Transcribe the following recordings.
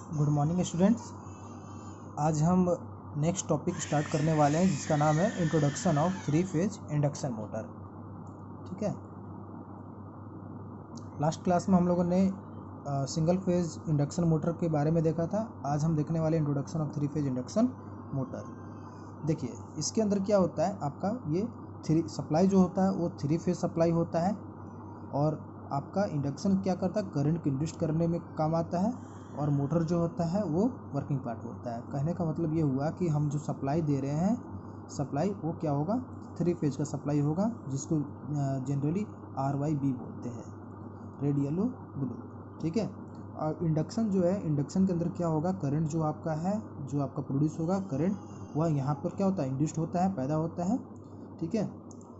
Good morning students. आज हम next topic start करने वाले हैं जिसका नाम है introduction of three phase induction motor. ठीक है, लास्ट क्लास में हम लोगों ने सिंगल फेज इंडक्शन मोटर के बारे में देखा था। आज हम देखने वाले introduction of three phase induction motor. देखिए इसके अंदर क्या होता है, आपका ये थ्री सप्लाई जो होता है वो थ्री फेज सप्लाई होता है और आपका इंडक्शन क्या करता है, करंट को इंड्यूस करने में काम आता है और मोटर जो होता है वो वर्किंग पार्ट होता है। कहने का मतलब ये हुआ कि हम जो सप्लाई दे रहे हैं, सप्लाई वो क्या होगा, थ्री फेज का सप्लाई होगा जिसको जनरली RYB बोलते हैं, रेड येलो ब्लू। ठीक है, और इंडक्शन जो है, इंडक्शन के अंदर क्या होगा, करंट जो आपका है, जो आपका प्रोड्यूस होगा करंट, वह यहाँ पर क्या होता है, इंड्यूस्ड होता है, पैदा होता है। ठीक है,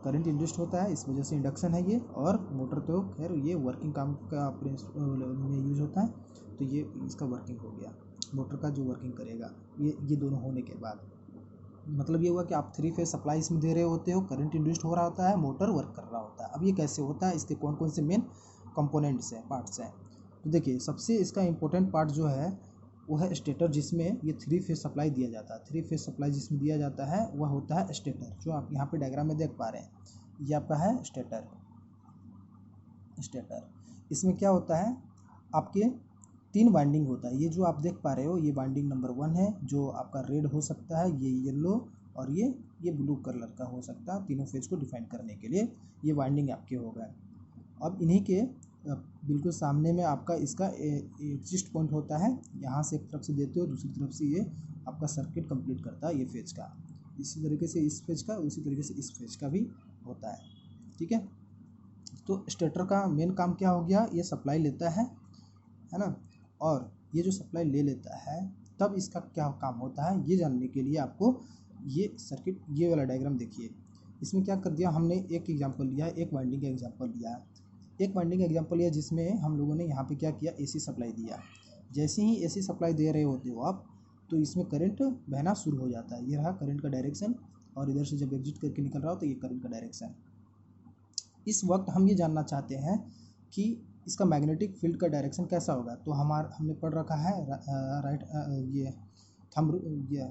करंट इंड्यूस्ड होता है, इस वजह से इंडक्शन है ये। और मोटर तो खैर ये वर्किंग काम का में यूज होता है, तो ये इसका वर्किंग हो गया, मोटर का जो वर्किंग करेगा ये दोनों होने के बाद मतलब ये हुआ कि आप थ्री फेज सप्लाई इसमें दे रहे होते हो, करंट इंड्यूस्ड हो रहा होता है, मोटर वर्क कर रहा होता है। अब ये कैसे होता है, इसके कौन कौन से मेन कंपोनेंट्स हैं, पार्ट्स हैं। तो देखिए सबसे इसका इम्पोर्टेंट पार्ट जो है वो है स्टेटर, जिसमें ये थ्री फेज सप्लाई दिया जाता है। थ्री फेज सप्लाई जिसमें दिया जाता है वह होता है स्टेटर, जो आप यहाँ पे डायग्राम में देख पा रहे हैं। ये आपका है स्टेटर। स्टेटर इसमें क्या होता है, आपके तीन वाइंडिंग होता है। ये जो आप देख पा रहे हो ये वाइंडिंग नंबर 1 है, जो आपका रेड हो सकता है, ये येलो और ये ब्लू कलर का हो सकता है। तीनों फेज को डिफाइन करने के लिए ये वाइंडिंग आपके हो गए। अब इन्हीं के बिल्कुल सामने में आपका इसका एग्जिस्ट पॉइंट होता है। यहाँ से एक तरफ से देते हो, दूसरी तरफ से ये आपका सर्किट कंप्लीट करता है ये फेज का। इसी तरीके से इस फेज का, उसी तरीके से इस फेज का भी होता है। ठीक है, तो स्टेटर का मेन काम क्या हो गया, ये सप्लाई लेता है ना। और ये जो सप्लाई ले लेता है तब इसका क्या काम होता है, ये जानने के लिए आपको ये सर्किट, ये वाला डायग्राम देखिए। इसमें क्या कर दिया हमने, एक एग्जांपल लिया है, एक वाइंडिंग का एग्जांपल लिया है, एक वाइंडिंग का एग्जांपल लिया जिसमें हम लोगों ने यहाँ पे क्या किया, AC सप्लाई दिया। जैसे ही AC सप्लाई दे रहे होते हो आप, तो इसमें करंट बहना शुरू हो जाता है। ये रहा करंट का डायरेक्शन, और इधर से जब एग्जिट करके निकल रहा हो तो ये करंट का डायरेक्शन। इस वक्त हम ये जानना चाहते हैं कि इसका मैग्नेटिक फील्ड का डायरेक्शन कैसा होगा। तो हमने पढ़ रखा है राइट ये थंब ये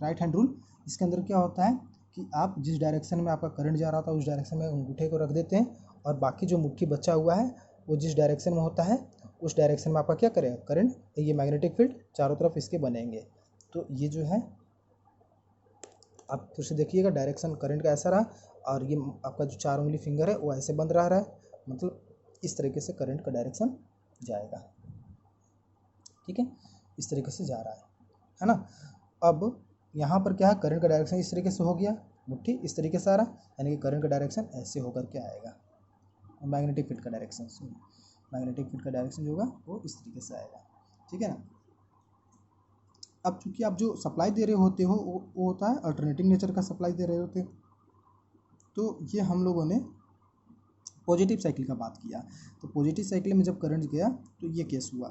राइट हैंड रूल। इसके अंदर क्या होता है कि आप जिस डायरेक्शन में आपका करंट जा रहा था उस डायरेक्शन में अंगूठे को रख देते हैं, और बाकी जो मुट्ठी बचा हुआ है वो जिस डायरेक्शन में होता है उस डायरेक्शन में आपका क्या करेगा, करंट, ये मैग्नेटिक फील्ड चारों तरफ इसके बनेंगे। तो ये जो है आप फिर से देखिएगा, डायरेक्शन करंट का ऐसा रहा, और ये आपका जो 4 उंगली फिंगर है वो ऐसे बंद रहा है, मतलब इस तरीके से करंट का डायरेक्शन जाएगा। ठीक है, इस तरीके से जा रहा है ना। अब यहाँ पर क्या है, करंट का डायरेक्शन इस तरीके से हो गया, मुट्ठी इस तरीके से आ रहा, यानी कि करंट का डायरेक्शन ऐसे होकर के आएगा। मैग्नेटिक फील्ड का डायरेक्शन, मैग्नेटिक फील्ड का डायरेक्शन जो होगा वो इस तरीके से आएगा। ठीक है ना। अब चूंकि आप जो सप्लाई दे रहे होते हो वो होता है अल्टरनेटिंग नेचर का सप्लाई दे रहे होते हो, तो ये हम लोगों ने पॉजिटिव साइकिल का बात किया। तो पॉजिटिव साइकिल में जब करंट गया तो ये केस हुआ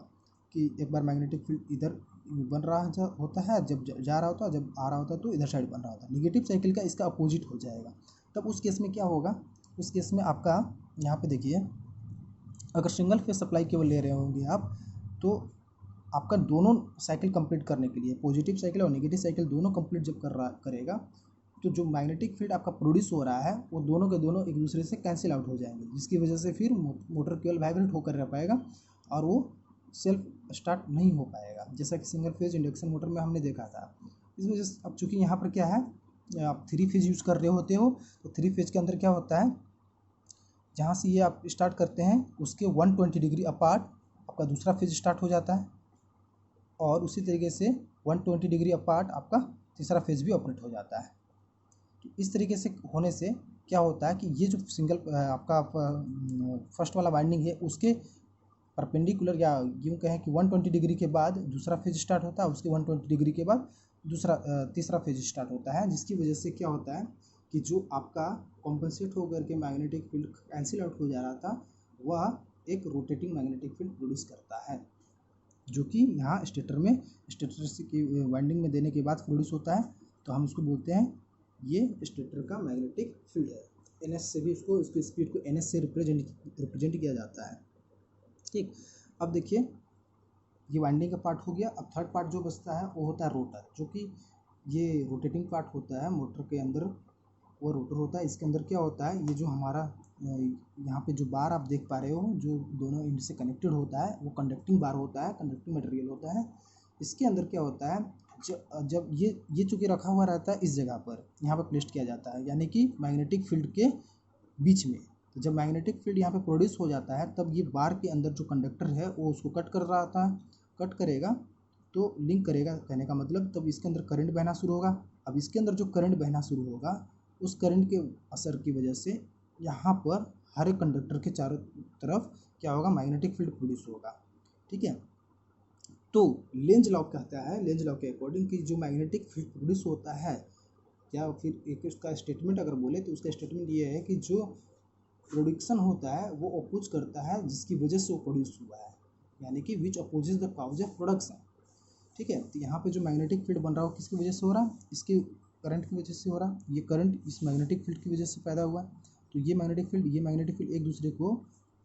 कि एक बार मैग्नेटिक फील्ड इधर बन रहा होता है, जब जा रहा होता है, जब आ रहा होता है तो इधर साइड बन रहा होता है। नेगेटिव साइकिल का इसका अपोजिट हो जाएगा। तब उस केस में क्या होगा, उस केस में आपका यहाँ पे देखिए, अगर सिंगल फेज सप्लाई केवल ले रहे होंगे आप, तो आपका दोनों साइकिल कंप्लीट करने के लिए, पॉजिटिव साइकिल और नेगेटिव साइकिल दोनों कंप्लीट जब करेगा, तो जो मैग्नेटिक फील्ड आपका प्रोड्यूस हो रहा है वो दोनों के दोनों एक दूसरे से कैंसिल आउट हो जाएंगे, जिसकी वजह से फिर मोटर केवल वाइब्रेट होकर रह पाएगा और वो सेल्फ स्टार्ट नहीं हो पाएगा, जैसा कि सिंगल फेज इंडक्शन मोटर में हमने देखा था। इस वजह से अब चूँकि यहाँ पर क्या है, आप थ्री फेज यूज़ कर रहे होते हो, तो थ्री फेज के अंदर क्या होता है, जहाँ से ये आप स्टार्ट करते हैं उसके 120 डिग्री अपार्ट आपका दूसरा फेज स्टार्ट हो जाता है, और उसी तरीके से 120 डिग्री अपार्ट आपका तीसरा फेज भी ऑपरेट हो जाता है। तो इस तरीके से होने से क्या होता है कि ये जो सिंगल आपका फर्स्ट वाला वाइंडिंग है उसके परपेंडिकुलर, या यूँ कहें कि 120 डिग्री के बाद दूसरा फेज स्टार्ट होता है, उसके 120 डिग्री के बाद तीसरा फेज स्टार्ट होता है, जिसकी वजह से क्या होता है कि जो आपका कॉम्पनसेट होकर के मैग्नेटिक फील्ड कैंसिल आउट हो जा रहा था वह एक रोटेटिंग मैग्नेटिक फील्ड प्रोड्यूस करता है, जो कि यहाँ स्टेटर की वाइंडिंग में देने के बाद प्रोड्यूस होता है। तो हम उसको बोलते हैं ये स्टेटर का मैग्नेटिक फील्ड है। NS से भी उसकी स्पीड को NS से रिप्रेजेंट किया जाता है। ठीक, अब देखिए ये वाइंडिंग का पार्ट हो गया। अब थर्ड पार्ट जो बचता है वो होता है रोटर, जो कि ये रोटेटिंग पार्ट होता है मोटर के अंदर, वो रोटर होता है। इसके अंदर क्या होता है, ये जो हमारा यहाँ पे जो बार आप देख पा रहे हो जो दोनों एंड से कनेक्टेड होता है वो कंडक्टिंग बार होता है, कंडक्टिंग मटेरियल होता है। इसके अंदर क्या होता है, जब ये चूँकि रखा हुआ रहता है इस जगह पर, यहाँ पर प्लेस किया जाता है, यानी कि मैग्नेटिक फील्ड के बीच में। तो जब मैग्नेटिक फील्ड यहाँ पे प्रोड्यूस हो जाता है तब ये बार के अंदर जो कंडक्टर है वो उसको कट कर रहा था, कट करेगा तो लिंक करेगा, कहने का मतलब तब इसके अंदर करंट बहना शुरू होगा। अब इसके अंदर जो करंट बहना शुरू होगा उस करंट के असर की वजह से यहाँ पर हर एक कंडक्टर के चारों तरफ क्या होगा, मैग्नेटिक फील्ड प्रोड्यूस होगा। ठीक है, तो लेंज लॉ कहता है, लेंज लॉ के अकॉर्डिंग कि जो मैग्नेटिक फील्ड प्रोड्यूस होता है, या फिर एक उसका स्टेटमेंट अगर बोले तो उसका स्टेटमेंट ये है कि जो प्रोडक्शन होता है वो अपोज करता है जिसकी वजह से वो प्रोड्यूस हुआ है, यानी कि which opposes the cause of production. ठीक है, तो यहाँ पे जो मैग्नेटिक फील्ड बन रहा हो किसकी वजह से हो रहा है, इसके करंट की वजह से हो रहा है। ये करंट इस मैग्नेटिक फील्ड की वजह से पैदा हुआ। तो ये मैग्नेटिक फील्ड एक दूसरे को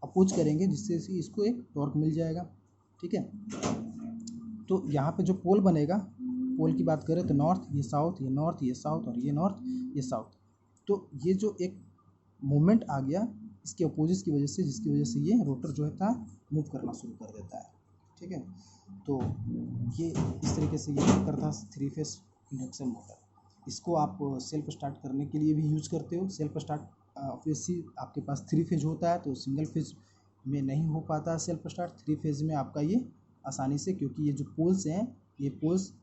अपोज करेंगे जिससे इसको एक टॉर्क मिल जाएगा। ठीक है, तो यहाँ पे जो पोल बनेगा, पोल की बात करें तो नॉर्थ, ये साउथ, ये नॉर्थ, ये साउथ, और ये नॉर्थ, ये साउथ। तो ये जो एक मूवमेंट आ गया इसके अपोजिट की वजह से, जिसकी वजह से ये रोटर जो है मूव करना शुरू कर देता है। ठीक है, तो ये इस तरीके से ये करता है 3 फेस इंडक्शन मोटर। इसको आप सेल्फ स्टार्ट करने के लिए भी यूज करते हो। सेल्फ स्टार्ट ऑब्वियसली आपके पास 3 फेज होता है तो सिंगल फेज में नहीं हो पाता सेल्फ स्टार्ट। 3 फेज में आपका ये आसानी से, क्योंकि ये जो पोल्स हैं ये पोल्स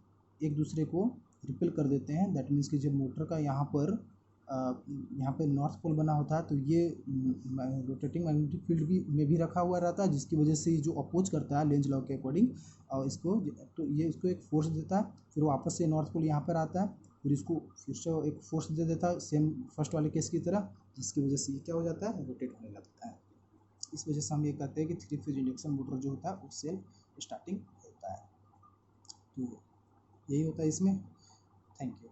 एक दूसरे को रिपेल कर देते हैं। दैट मीन्स कि जब मोटर का यहाँ पे नॉर्थ पोल बना होता है तो ये रोटेटिंग मैग्नेटिक फील्ड में भी रखा हुआ रहता है, जिसकी वजह से ये जो अपोज करता है लेंज लॉ के अकॉर्डिंग और इसको, तो ये इसको एक फोर्स देता है, फिर वापस से नॉर्थ पोल यहाँ पर आता है, फिर इसको फिर से एक फोर्स दे देता है सेम फर्स्ट वाले केस की तरह, जिसकी वजह से ये क्या हो जाता है, रोटेट होने लगता है। इस वजह से हम ये कहते हैं कि 3 फेज इंडक्शन मोटर जो होता है वो सेल्फ स्टार्टिंग होता है। तो यही होता है इसमें। Thank you.